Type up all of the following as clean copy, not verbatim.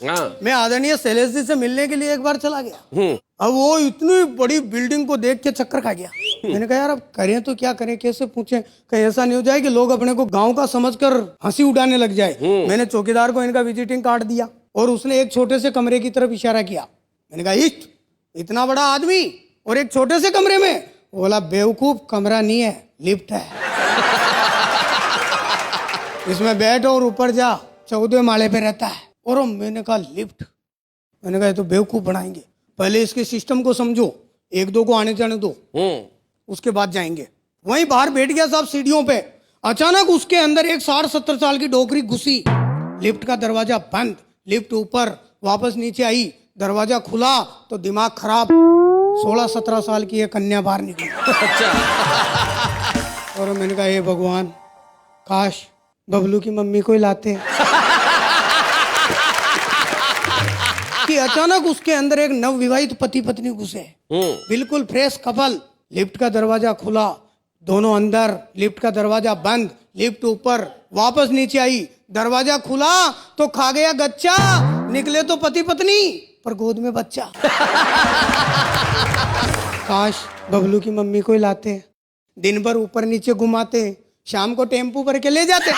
हाँ। मैं आदरणीय शैलेश जी से मिलने के लिए एक बार चला गया। अब वो इतनी बड़ी बिल्डिंग को देख के चक्कर खा गया। मैंने कहा यार अब करें तो क्या करें, कैसे पूछें, कहीं ऐसा नहीं हो जाए कि लोग अपने को गांव का समझकर हंसी उड़ाने लग जाए। मैंने चौकीदार को इनका विजिटिंग कार्ड दिया और उसने एक छोटे से कमरे की तरफ इशारा किया। मैंने कहा इश्क, इतना बड़ा आदमी और एक छोटे से कमरे में? बोला बेवकूफ, कमरा नहीं है, लिफ्ट है। इसमें बैठ और ऊपर जा, 14वें माले पे रहता है। और मैंने कहा लिफ्ट? मैंने कहा ये तो बेवकूफ बनाएंगे, पहले इसके सिस्टम को समझो, एक दो को आने जाने दो, उसके बाद जाएंगे। वहीं बाहर बैठ गया साहब सीढ़ियों पे। अचानक उसके अंदर एक 60-70 साल की डोकरी घुसी। लिफ्ट का दरवाजा बंद, लिफ्ट ऊपर, वापस नीचे आई, दरवाजा खुला तो दिमाग खराब, 16-17 साल की एक कन्या बाहर निकली। और मैंने कहा हे भगवान, काश बबलू की मम्मी को ही लाते। कि अचानक उसके अंदर एक नवविवाहित पति पत्नी घुसे, बिल्कुल फ्रेश कपल। लिफ्ट का दरवाजा खुला, दोनों अंदर, लिफ्ट का दरवाजा बंद, लिफ्ट ऊपर, वापस नीचे आई, दरवाजा खुला तो खा गया गच्चा, निकले तो पति पत्नी पर गोद में बच्चा। काश बबलू की मम्मी को ही लाते, दिन भर ऊपर नीचे घुमाते, शाम को टेम्पू भर के ले जाते।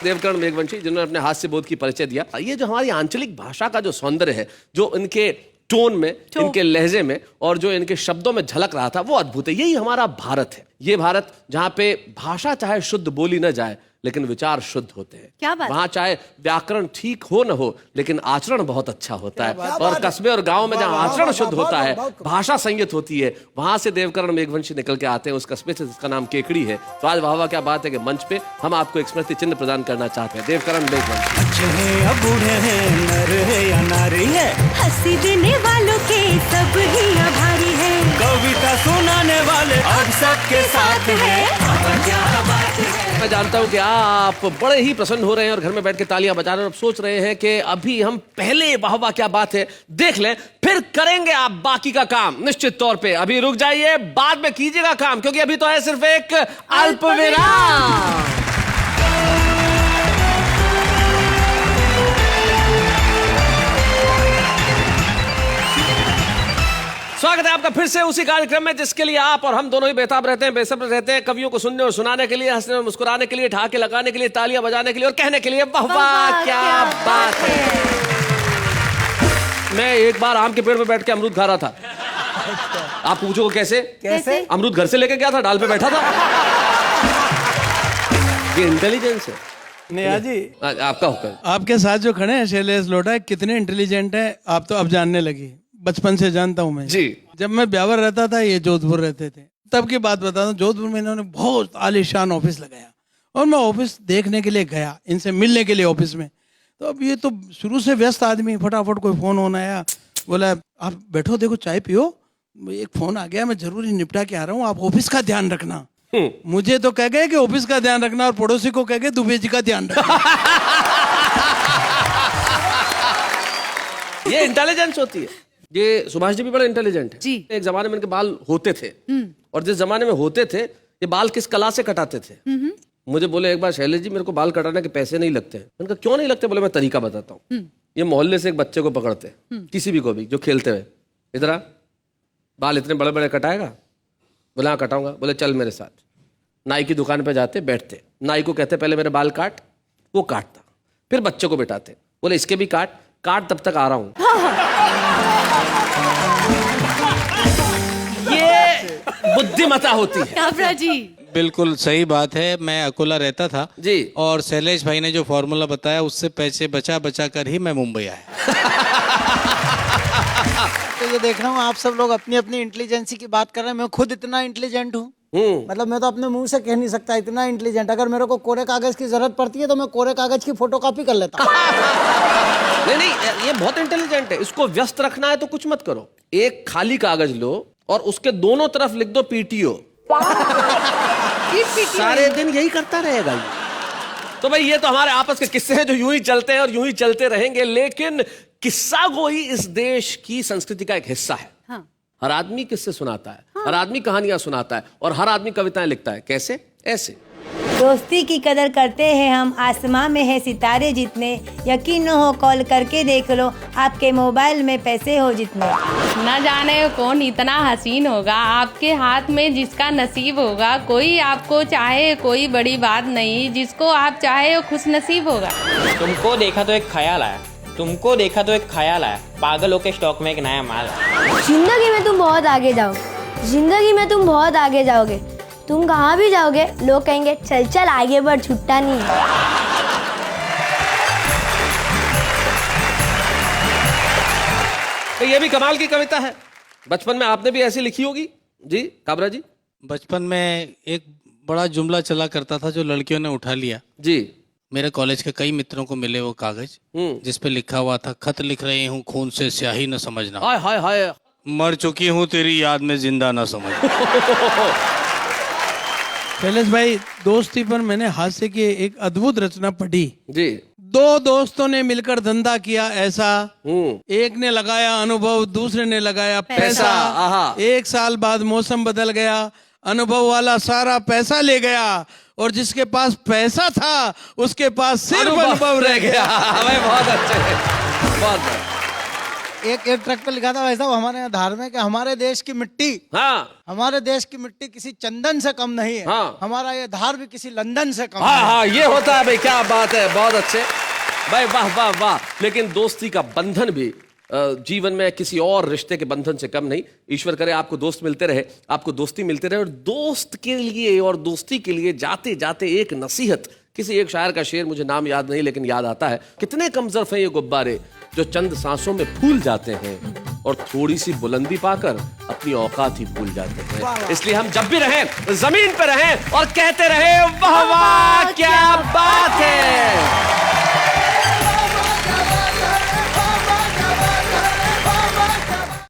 देवकरण मेघवंशी जिन्होंने अपने हास्य बोध की परिचय दिया। ये जो हमारी आंचलिक भाषा का जो सौंदर्य है, जो इनके टोन में, इनके लहजे में और जो इनके शब्दों में झलक रहा था, वो अद्भुत है। यही हमारा भारत है। ये भारत जहाँ पे भाषा चाहे शुद्ध बोली न जाए लेकिन विचार शुद्ध होते हैं। क्या बात? वहाँ चाहे व्याकरण ठीक हो न हो लेकिन आचरण बहुत अच्छा होता है। और कस्बे और गांव में जहाँ आचरण शुद्ध होता है, भाषा संयत होती है, वहां से देवकरण मेघवंशी निकल के आते हैं। उस कस्बे से जिसका नाम केकड़ी है। तो आज वाह वाह क्या बात है कि मंच पे हम आपको एक स्मृति चिन्ह प्रदान करना चाहते हैं। देवकरण मेघवंशी। अच्छे हैं या बूढ़े हैं, नर है या नारी है, हंसी देने वालों के सब ही आभारी है, कविता सुनाने वाले अब सबके साथ है। क्या बात है। मैं जानता हूं कि आप बड़े ही प्रसन्न हो रहे हैं और घर में बैठ के तालियां बजा रहे हैं और सोच रहे हैं कि अभी हम पहले वाह वाह क्या बात है देख लें, फिर करेंगे आप बाकी का काम। निश्चित तौर पे अभी रुक जाइए, बाद में कीजिएगा काम, क्योंकि अभी तो है सिर्फ एक अल्पविराम। स्वागत है आपका फिर से उसी कार्यक्रम में जिसके लिए आप और हम दोनों ही बेताब रहते हैं, बेसब्र रहते हैं, कवियों को सुनने और सुनाने के लिए, हंसने और मुस्कुराने के लिए, ठहाके लगाने के लिए, तालियां बजाने के लिए और कहने के लिए वाह वाह क्या बात है। मैं एक बार आम के पेड़ पे बैठ के अमरूद खा रहा था। आप पूछो कैसे? कैसे? अमरूद घर से लेके गया था, डाल पे बैठा था। ये इंटेलिजेंस है। नेहा जी, आपका हुक्म। आपके साथ जो खड़े हैं शैलेश लोढ़ा, कितने इंटेलिजेंट हैं आप तो अब जानने लगी। बचपन से जानता हूं मैं जी। जब मैं ब्यावर रहता था, ये जोधपुर रहते थे, तब की बात बताता हूँ। जोधपुर में इन्होंने बहुत आलीशान ऑफिस लगाया और मैं ऑफिस देखने के लिए गया, इनसे मिलने के लिए ऑफिस में। तो अब ये तो शुरू से व्यस्त आदमी, फटाफट कोई फोन होना आया, बोला आप बैठो, देखो चाय पियो, एक फोन आ गया, मैं जरूरी निपटा के आ रहा हूँ, आप ऑफिस का ध्यान रखना। मुझे तो कह गए कि ऑफिस का ध्यान रखना और पड़ोसी को कह गए दुबे जी का ध्यान रखना। ये इंटेलिजेंस होती है। ये सुभाष जी भी बड़े इंटेलिजेंट हैं। जी। एक जमाने में इनके बाल होते थे और जिस जमाने में होते थे ये बाल किस कला से कटाते थे। मुझे बोले एक बार शैलेश जी मेरे को बाल कटाने के पैसे नहीं लगते। मैंने कहा क्यों नहीं लगते? बोले मैं तरीका बताता हूँ। ये मोहल्ले से एक बच्चे को पकड़ते, किसी भी को भी जो खेलते हुए, इधर आ, बाल इतने बड़े बड़े कटाएगा? बोले हाँ कटाऊंगा। बोले चल मेरे साथ। नाई की दुकान पे जाते, बैठते, नाई को कहते पहले मेरे बाल काट, वो काटता, फिर बच्चे को बिठाते, बोले इसके भी काट तब तक आ रहा हूँ। ये बुद्धिमता होती है। काबरा जी बिल्कुल सही बात है। मैं अकोला रहता था जी, और शैलेश भाई ने जो फॉर्मूला बताया उससे पैसे बचा बचा कर ही मैं मुंबई आया। तो ये देख रहा हूँ आप सब लोग अपनी अपनी इंटेलिजेंसी की बात कर रहे हैं। मैं खुद इतना इंटेलिजेंट हूँ, मतलब मैं तो अपने मुंह से कह नहीं सकता इतना इंटेलिजेंट। अगर मेरे को कोरे कागज की जरूरत पड़ती है तो मैं कोरे कागज की फोटोकॉपी कर लेता हूँ। नहीं, ये बहुत इंटेलिजेंट है। इसको व्यस्त रखना है तो कुछ मत करो, एक खाली कागज लो और उसके दोनों तरफ लिख दो पीटीओ। सारे दिन यही करता रहेगा ये। तो भाई ये तो हमारे आपस के किस्से हैं जो यूं ही चलते हैं और यूं ही चलते रहेंगे। लेकिन किस्सा गोई इस देश की संस्कृति का एक हिस्सा है। हाँ। हर आदमी किस्से सुनाता है, हर आदमी कहानियां सुनाता है और हर आदमी कविताएं लिखता है। कैसे? ऐसे। दोस्ती की कदर करते हैं हम, आसमां में है सितारे जितने, यकीन न हो कॉल करके देख लो, आपके मोबाइल में पैसे हो जितने। न जाने कौन इतना हसीन होगा, आपके हाथ में जिसका नसीब होगा, कोई आपको चाहे कोई बड़ी बात नहीं, जिसको आप चाहे वो खुश नसीब होगा। तुमको देखा तो एक ख्याल आया, तुमको देखा तो एक ख्याल आया, पागलों के स्टॉक में एक नया माल आया। जिंदगी में तुम बहुत आगे जाओगे, जिंदगी में तुम बहुत आगे जाओगे, तुम कहाँ भी जाओगे लोग कहेंगे चल चल आगे बढ़, छुट्टा नहीं है। तो ये भी कमाल की कविता है। बचपन में आपने भी ऐसी लिखी होगी जी काबरा जी? बचपन में एक बड़ा जुमला चला करता था जो लड़कियों ने उठा लिया जी। मेरे कॉलेज के कई मित्रों को मिले वो कागज जिस पे लिखा हुआ था, खत लिख रही हूँ खून से स्याही न समझना, हाय हाय हाय, मर चुकी हूँ तेरी याद में जिंदा न समझना। शैलेश भाई, दोस्ती पर मैंने हास्य की एक अद्भुत रचना पढ़ी जी। दो दोस्तों ने मिलकर धंधा किया ऐसा, एक ने लगाया अनुभव, दूसरे ने लगाया पैसा। आहा। 1 साल बाद मौसम बदल गया, अनुभव वाला सारा पैसा ले गया, और जिसके पास पैसा था उसके पास सिर्फ अनुभव रह गया। भाई बहुत अच्छे, बहुत। एक ट्रक पे लिखा था वैसा हमारे यहाँ धार में कि हमारे देश की मिट्टी, हाँ हमारे देश की मिट्टी किसी चंदन से कम नहीं है। हाँ। हमारा ये धार भी किसी लंदन से कम हाँ नहीं है। हाँ, ये होता है भाई, क्या बात है, बहुत अच्छे भाई, वाह वाह वाह। लेकिन दोस्ती का बंधन भी जीवन में किसी और रिश्ते के बंधन से कम नहीं। ईश्वर करे आपको दोस्त मिलते रहे, आपको दोस्ती मिलते रहे। और दोस्त के लिए और दोस्ती के लिए जाते जाते एक नसीहत, किसी एक शायर का शेर, मुझे नाम याद नहीं लेकिन याद आता है, कितने कमजोर हैं ये गुब्बारे जो चंद सांसों में फूल जाते हैं और थोड़ी सी बुलंदी पाकर अपनी औकात ही भूल जाते हैं। इसलिए हम जब भी रहें जमीन पर रहें और कहते रहें वाह वाह क्या बात है।